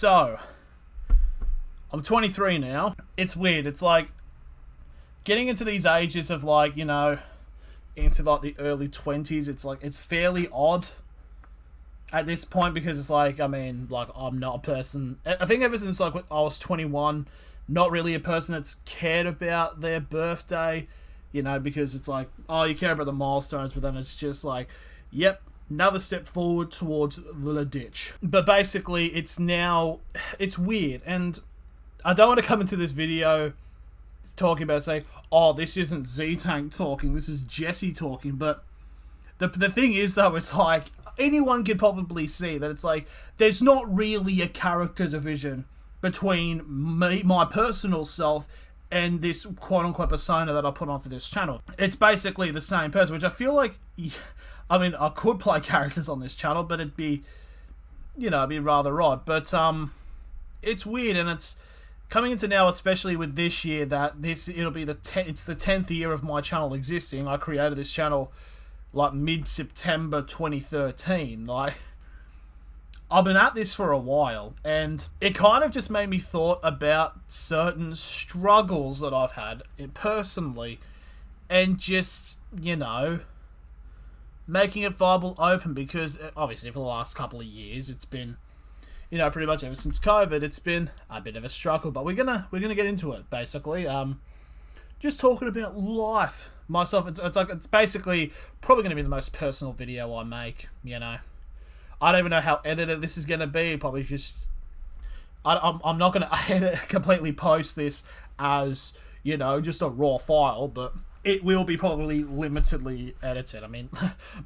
So, I'm 23 now. It's weird. It's like getting into these ages of like, you know, into like the early 20s. It's like, it's fairly odd at this point because it's like, I mean, like I'm not a person. I think ever since like when I was 21, not really a person that's cared about their birthday, you know, because it's like, oh, you care about the milestones, but then it's just like, yep, another step forward towards the ditch. But basically, it's weird, and I don't want to come into this video talking about, say, oh, this isn't Z-Tank talking, this is Jesse talking, but the thing is, though, it's like, anyone could probably see that it's like, there's not really a character division between me, my personal self, and this quote-unquote persona that I put on for this channel. It's basically the same person, which I feel like, I mean, I could play characters on this channel, but it'd be, you know, it'd be rather odd. But, it's weird, and it's coming into now, especially with this year, that it'll be it's the 10th year of my channel existing. I created this channel, like, mid-September 2013. Like, I've been at this for a while, and it kind of just made me thought about certain struggles that I've had personally, and just, you know, making it viable open, because obviously for the last couple of years it's been, you know, pretty much ever since COVID, it's been a bit of a struggle. But we're gonna get into it, basically. Just talking about life, myself. It's basically probably gonna be the most personal video I make. You know, I don't even know how edited this is gonna be. Probably just I'm not gonna completely post this as, you know, just a raw file, but it will be probably limitedly edited. I mean,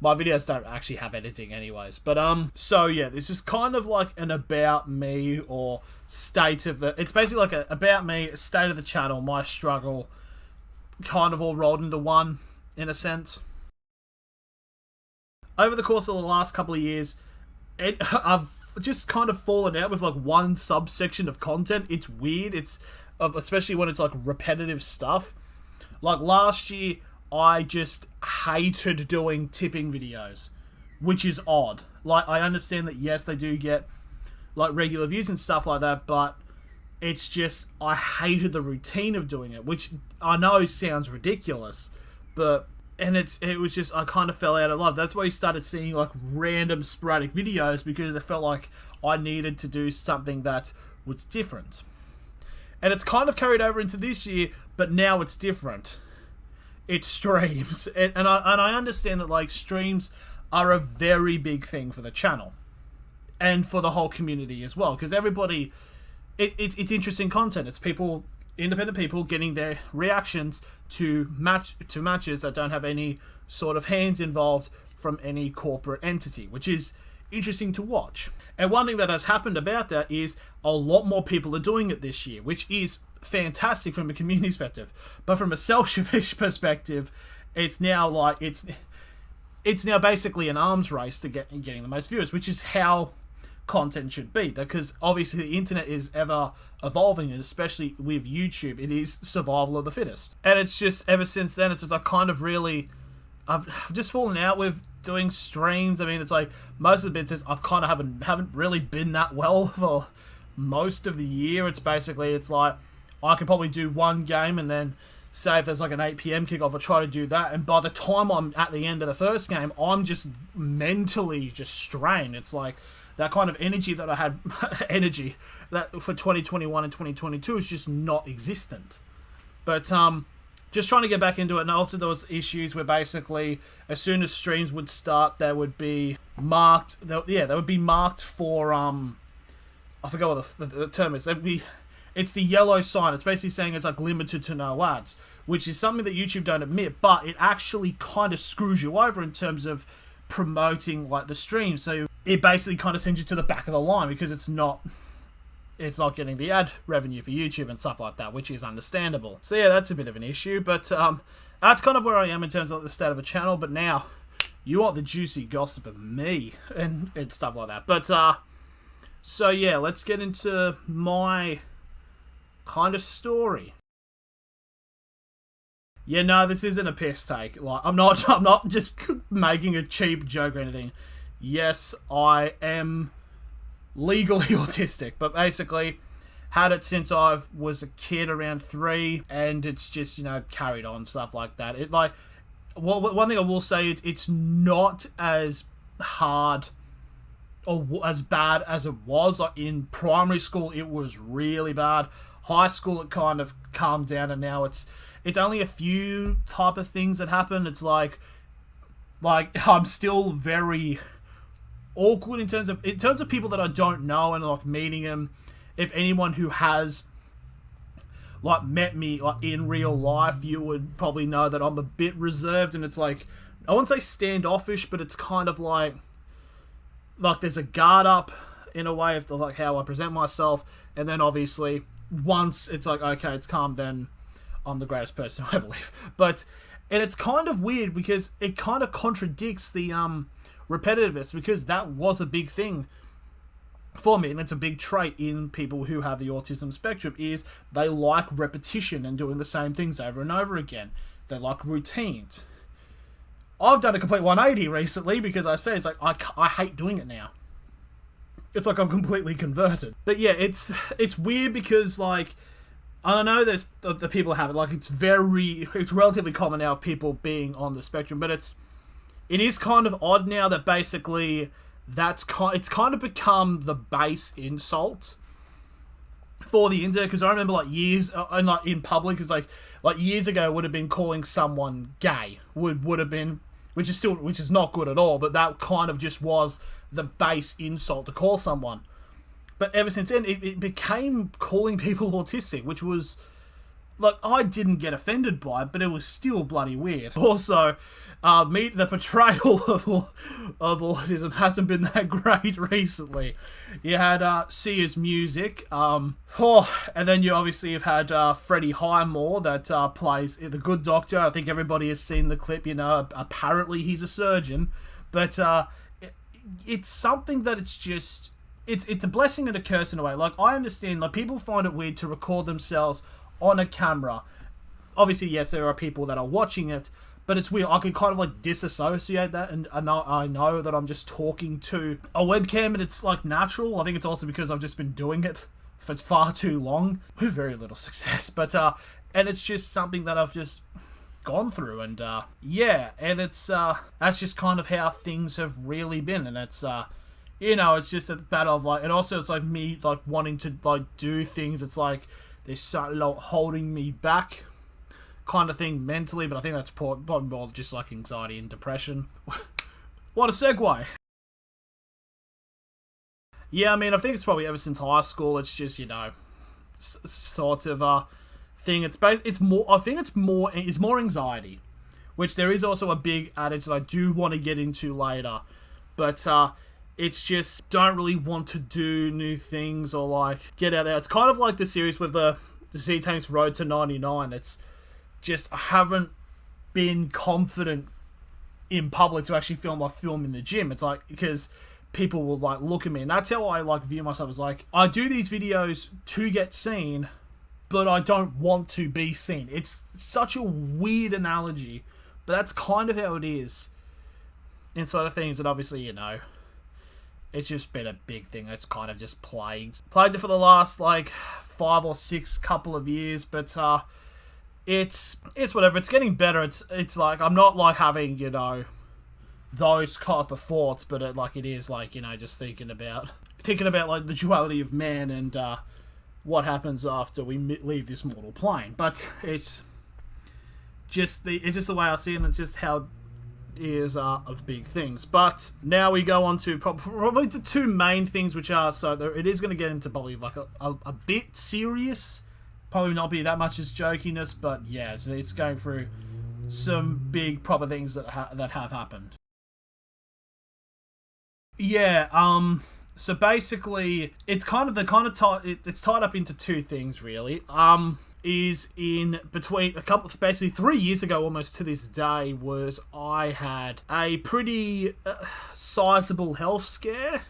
my videos don't actually have editing anyways. But, so yeah, this is kind of like an about me or state of the... It's basically like a about me, a state of the channel, my struggle, kind of all rolled into one, in a sense. Over the course of the last couple of years, I've just kind of fallen out with like one subsection of content. It's weird. Especially when it's like repetitive stuff. Like, last year, I just hated doing tipping videos, which is odd. Like, I understand that, yes, they do get, like, regular views and stuff like that, but it's just, I hated the routine of doing it, which I know sounds ridiculous, but, and it was just, I kind of fell out of love. That's why you started seeing, like, random sporadic videos, because it felt like I needed to do something that was different. And it's kind of carried over into this year, but now it's different. It's streams. And I understand that, like, streams are a very big thing for the channel. And for the whole community as well. Because everybody... It's interesting content. It's people, independent people, getting their reactions to matches that don't have any sort of hands involved from any corporate entity. Which is interesting to watch. And one thing that has happened about that is a lot more people are doing it this year, which is fantastic from a community perspective. But from a selfish perspective, it's now like it's now basically an arms race to getting the most viewers, which is how content should be. Because obviously the internet is ever evolving, and especially with YouTube, it is survival of the fittest. And it's just ever since then, it's just I've just fallen out with doing streams. I mean, it's like most of the bits I've kind of haven't really been that well for most of the year. It's like I could probably do one game, and then say if there's like an 8 PM kickoff, I try to do that, and by the time I'm at the end of the first game, I'm just mentally just strained. It's like that kind of energy that I had that for 2021 and 2022 is just not existent. But just trying to get back into it. And also there was issues where basically as soon as streams would start, they would be marked. They would be marked for I forgot what the term is. It's the yellow sign. It's basically saying it's like limited to no ads, which is something that YouTube don't admit, but it actually kind of screws you over in terms of promoting like the stream. So it basically kind of sends you to the back of the line because it's not getting the ad revenue for YouTube and stuff like that, which is understandable. So yeah, that's a bit of an issue, but that's kind of where I am in terms of the state of a channel. But now you want the juicy gossip of me and stuff like that. But so yeah, let's get into my kind of story. Yeah, no, this isn't a piss take. Like, I'm not just making a cheap joke or anything. Yes, I am legally autistic, but basically had it since I was a kid around 3, and it's just, carried on, stuff like that. It like, well, one thing I will say, it's not as hard or as bad as it was. Like in primary school, it was really bad. High school, it kind of calmed down, and now it's only a few type of things that happen. It's like I'm still very awkward in terms of people that I don't know, and like meeting them. If anyone who has like met me like in real life, you would probably know that I'm a bit reserved, and it's like, I wouldn't say standoffish, but it's kind of like there's a guard up in a way of like how I present myself, and then obviously once it's like, okay, it's calm, then I'm the greatest person to ever live. And it's kind of weird because it kind of contradicts the repetitiveness, because that was a big thing for me, and it's a big trait in people who have the autism spectrum, is they like repetition and doing the same things over and over again. They like routines. I've done a complete 180 recently, because I say it's like I hate doing it now. It's like I've completely converted. But yeah, it's weird because like, I know there's the people who have it, like it's relatively common now of people being on the spectrum, but it is kind of odd now that basically it's kind of become the base insult for the internet. Because I remember like years and like in public, is like years ago would have been calling someone gay would have been, which is not good at all, but that kind of just was the base insult to call someone. But ever since then, it became calling people autistic, which was like, I didn't get offended by it, but it was still bloody weird. Also, the portrayal of autism hasn't been that great recently. You had Sia's Music, and then you obviously have had Freddie Highmore that plays the Good Doctor. I think everybody has seen the clip. Apparently he's a surgeon, but it's something that it's just it's a blessing and a curse in a way. Like, I understand, like, people find it weird to record themselves on a camera. Obviously, yes, there are people that are watching it, but it's weird. I can kind of like disassociate that, and I know that I'm just talking to a webcam, and it's like natural. I think it's also because I've just been doing it for far too long with very little success. But and it's just something that I've just gone through, and yeah, and it's that's just kind of how things have really been, and it's it's just a battle of like, and also it's like me like wanting to like do things. It's like there's something like holding me back, kind of thing mentally, but I think that's probably more just like anxiety and depression. What a segue. Yeah, I mean, I think it's probably ever since high school. It's just sort of thing. It's more anxiety, which there is also a big adage that I do want to get into later, but it's just don't really want to do new things or like get out there. It's kind of like the series with the Sea Tank's Road to 99. It's just, I haven't been confident in public to actually film in the gym. It's like, because people will like look at me, and that's how I like view myself, as like, I do these videos to get seen, but I don't want to be seen. It's such a weird analogy, but that's kind of how it is inside of things. And obviously, it's just been a big thing that's kind of just plagued it for the last like 5 or 6 couple of years, but it's whatever. It's getting better. It's like, I'm not like having, those type of thoughts, but it is like, just thinking about like the duality of man and what happens after we leave this mortal plane. But it's just the way I see it, and it's just how it is of big things. But now we go on to probably the 2 main things, which are, it is going to get into probably like a bit serious. Probably not be that much as jokiness, but yeah, so it's going through some big proper things that have happened. Yeah, so basically, it's tied up into 2 things really. Is in between basically 3 years ago, almost to this day, was I had a pretty sizable health scare.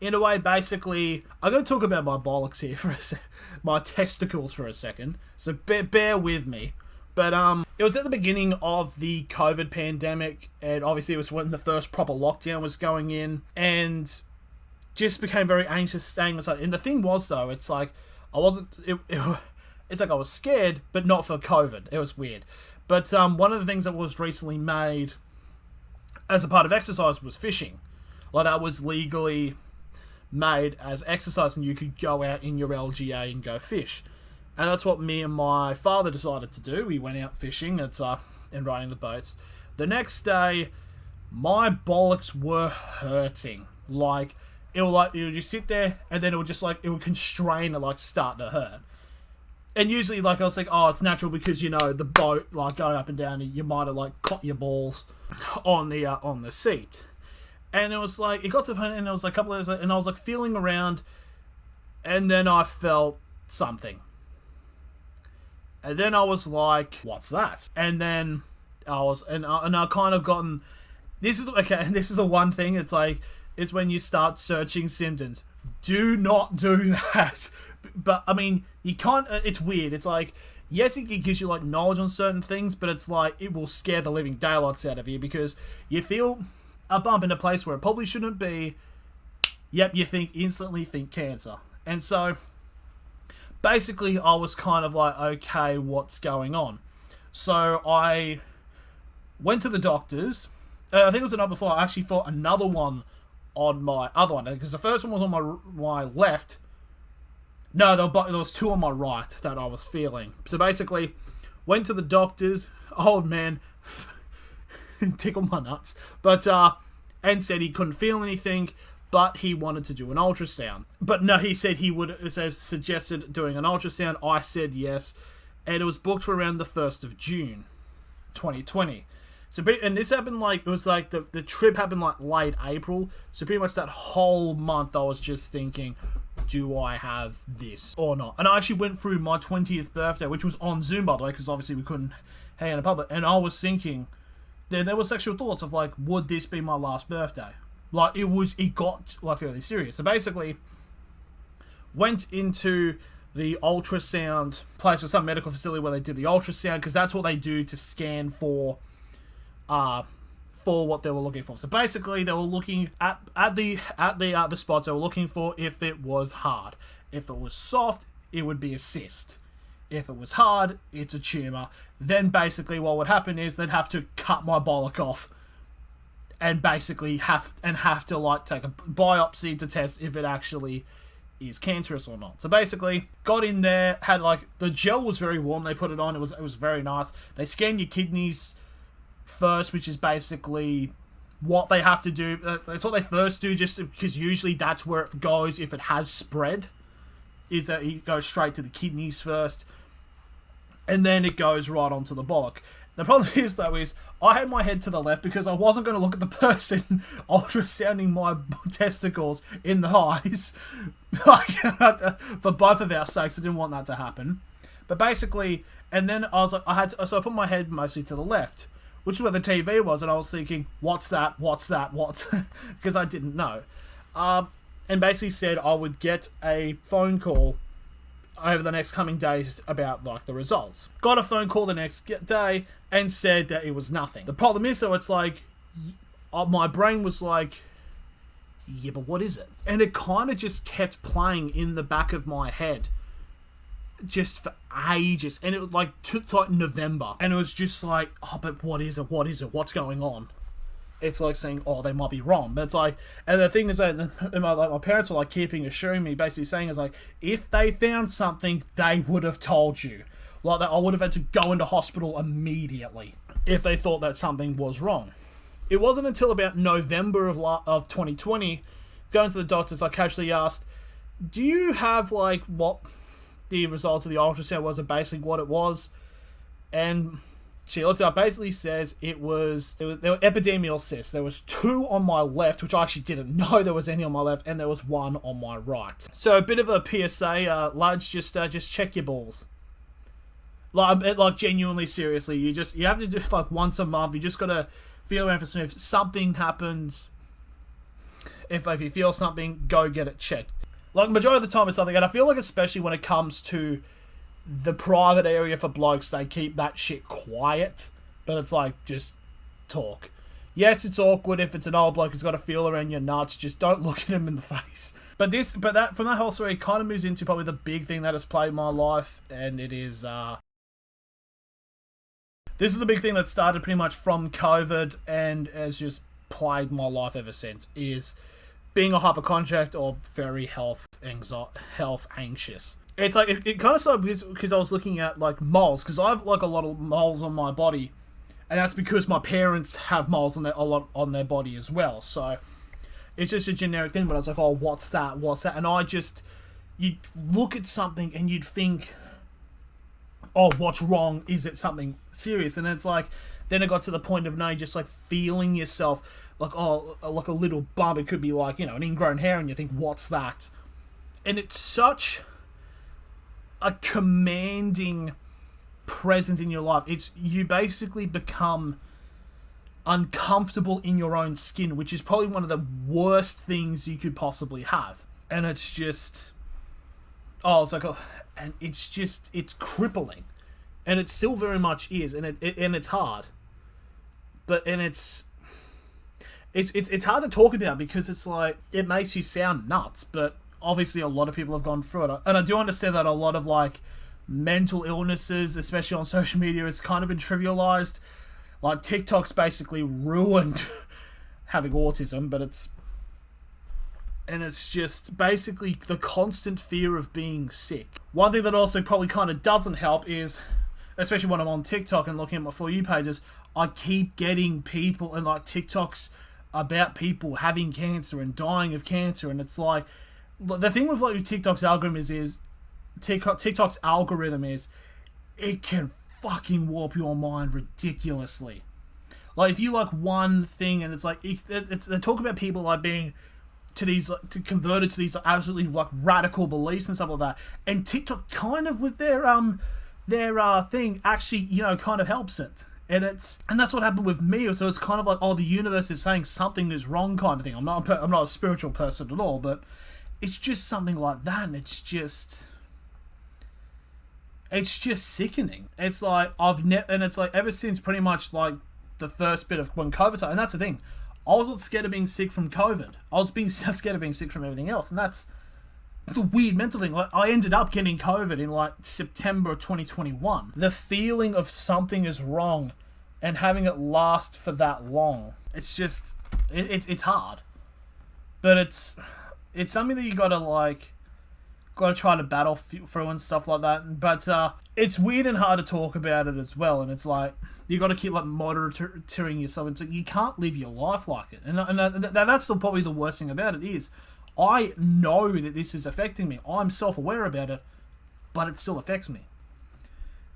In a way, basically, I'm going to talk about my bollocks here for a second. My testicles for a second, so bear with me. But it was at the beginning of the COVID pandemic, and obviously it was when the first proper lockdown was going in, and just became very anxious staying inside. And the thing was, though, it's like, I wasn't... it's like I was scared, but not for COVID. It was weird. But one of the things that was recently made as a part of exercise was fishing. Like, that was legally made as exercise, and you could go out in your LGA and go fish. And that's what me and my father decided to do. We went out fishing and riding the boats. The next day, my bollocks were hurting. Like, it would just sit there, and then it would constrain and, like, start to hurt. And usually, like, I was like, oh, it's natural because, you know, the boat, like, going up and down, you might have, like, caught your balls on the seat. And it was like, it got to the point, and it was like a couple of days, and I was like feeling around, and then I felt something. And then I was like, what's that? And then I kind of gotten, this is the one thing, it's like, is when you start searching symptoms. Do not do that. But, I mean, you can't, it's weird. It's like, yes, it gives you, like, knowledge on certain things, but it's like, it will scare the living daylights out of you because you feel a bump in a place where it probably shouldn't be. Yep, you instantly think cancer. And so, basically, I was kind of like, okay, what's going on? So, I went to the doctors. I think it was the night before. I actually thought another one on my other one. Because the first one was on my left. No, there was two on my right that I was feeling. So, basically, went to the doctors. Old man... tickled my nuts, but and said he couldn't feel anything, but he wanted to do an ultrasound. But no, he said suggested doing an ultrasound. I said yes, and it was booked for around the 1st of June, 2020. So, and this happened like, it was like the trip happened like late April. So pretty much that whole month I was just thinking, do I have this or not? And I actually went through my 20th birthday, which was on Zoom, by the way, because obviously we couldn't hang out in public, and I was thinking. There were sexual thoughts of like, would this be my last birthday? Like, it got like fairly serious. So basically, went into the ultrasound place or some medical facility where they did the ultrasound, because that's what they do to scan for what they were looking for. So basically, they were looking at the spots they were looking for if it was hard. If it was soft, it would be a cyst. If it was hard, it's a tumour. Then basically what would happen is they'd have to cut my bollock off and basically have to like take a biopsy to test if it actually is cancerous or not. So basically, got in there, had like, the gel was very warm, they put it on, it was very nice. They scan your kidneys first, which is basically what they have to do. That's what they first do, just because usually that's where it goes if it has spread, is that it goes straight to the kidneys first. And then it goes right onto the bollock. The problem is, though, is I had my head to the left because I wasn't going to look at the person ultrasounding my testicles in the eyes. Like, for both of our sakes, I didn't want that to happen. But basically, and then I was like, so I put my head mostly to the left, which is where the TV was, and I was thinking, what's that? Because I didn't know. And basically said I would get a phone call over the next coming days about like the results. Got a phone call the next day and said that it was nothing. The problem is, so it's like, my brain was like, yeah, but what is it? And it kind of just kept playing in the back of my head just for ages. And it was like, took like November. And it was just like, oh, but what is it? What's going on? It's like saying, oh, they might be wrong. But it's like, and the thing is that my parents were like assuring me, basically saying, is like, if they found something, they would have told you. Like, that I would have had to go into hospital immediately if they thought that something was wrong. It wasn't until about November of 2020, going to the doctors, I casually asked, do you have like what the results of the ultrasound was, and basically what it was? And she looked up, basically says there were epidemial cysts. There was 2 on my left, which I actually didn't know there was any on my left, and there was 1 on my right. So a bit of a PSA, lads, just check your balls. Like genuinely, seriously, you have to do like once a month. You just gotta feel around for some. If something happens, if you feel something, go get it checked. Like, majority of the time it's something, and I feel like especially when it comes to the private area for blokes, they keep that shit quiet, but it's like, just talk. Yes, it's awkward if it's an old bloke who's got a feel around your nuts. Just don't look at him in the face. But that from that whole story, it kind of moves into probably the big thing that has plagued my life, and it is this is the big thing that started pretty much from COVID and has just plagued my life ever since. Is being a hypochondriac or very health anxious. It's like it kind of started because I was looking at like moles, because I have like a lot of moles on my body, and that's because my parents have moles a lot on their body as well. So it's just a generic thing. But I was like, oh, what's that? And you'd look at something and you'd think, oh, what's wrong? Is it something serious? And it's like, then it got to the point of now just like feeling yourself like, oh, like a little bump. It could be like, an ingrown hair, and you think, what's that? And it's such a commanding presence in your life. You basically become uncomfortable in your own skin, which is probably one of the worst things you could possibly have. And it's just, and it's crippling, and it still very much is, and it's hard, it's hard to talk about because it's like, it makes you sound nuts, but obviously a lot of people have gone through it, and I do understand that a lot of like mental illnesses, especially on social media, has kind of been trivialized. Like TikTok's basically ruined having autism, but it's just basically the constant fear of being sick. One thing that also probably kind of doesn't help is, especially when I'm on TikTok and looking at my For You pages, I keep getting people and like TikToks about people having cancer and dying of cancer, and it's like, the thing with like TikTok's algorithm is it can fucking warp your mind ridiculously. Like if you like one thing and it's like they talk about people like being converted to these absolutely like radical beliefs and stuff like that, and TikTok kind of with their thing actually kind of helps it, and that's what happened with me. So it's kind of like, oh, the universe is saying something is wrong kind of thing. I'm not a spiritual person at all, but it's just something like that, and it's just sickening. It's like and it's like ever since pretty much like the first bit of when COVID started, and that's the thing, I wasn't scared of being sick from COVID. I was scared of being sick from everything else, and that's the weird mental thing. Like I ended up getting COVID in like September 2021. The feeling of something is wrong, and having it last for that long, it's just it's hard, but it's something that you gotta try to battle through and stuff like that. But it's weird and hard to talk about it as well. And it's like, you got to keep like monitoring yourself. And so you can't live your life like it. And that's probably the worst thing about it is, I know that this is affecting me. I'm self-aware about it, but it still affects me.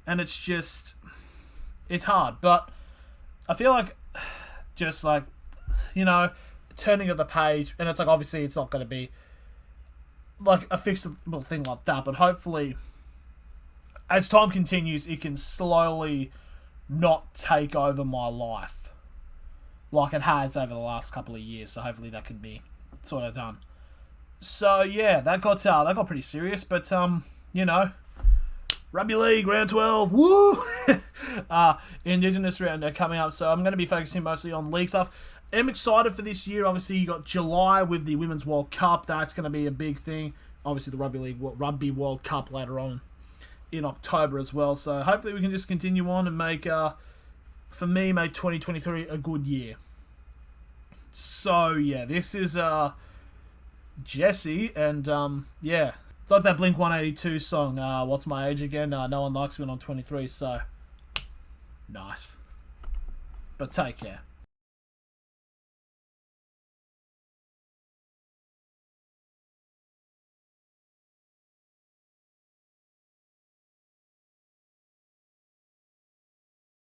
And it's just, it's hard. But I feel like just like, turning of the page, and it's like, obviously it's not going to be like a fixable thing like that, but hopefully as time continues it can slowly not take over my life like it has over the last couple of years. So hopefully that can be sort of done. So yeah, that got pretty serious, but Rugby League round 12, woo! Indigenous round coming up, so I'm going to be focusing mostly on league stuff. I'm excited for this year. Obviously, you got July with the Women's World Cup. That's going to be a big thing. Obviously, the Rugby World Cup later on in October as well. So hopefully we can just continue on and make 2023 a good year. So yeah, this is Jesse, and it's like that Blink 182 song. What's my age again? No one likes me when I'm 23. So nice. But take care.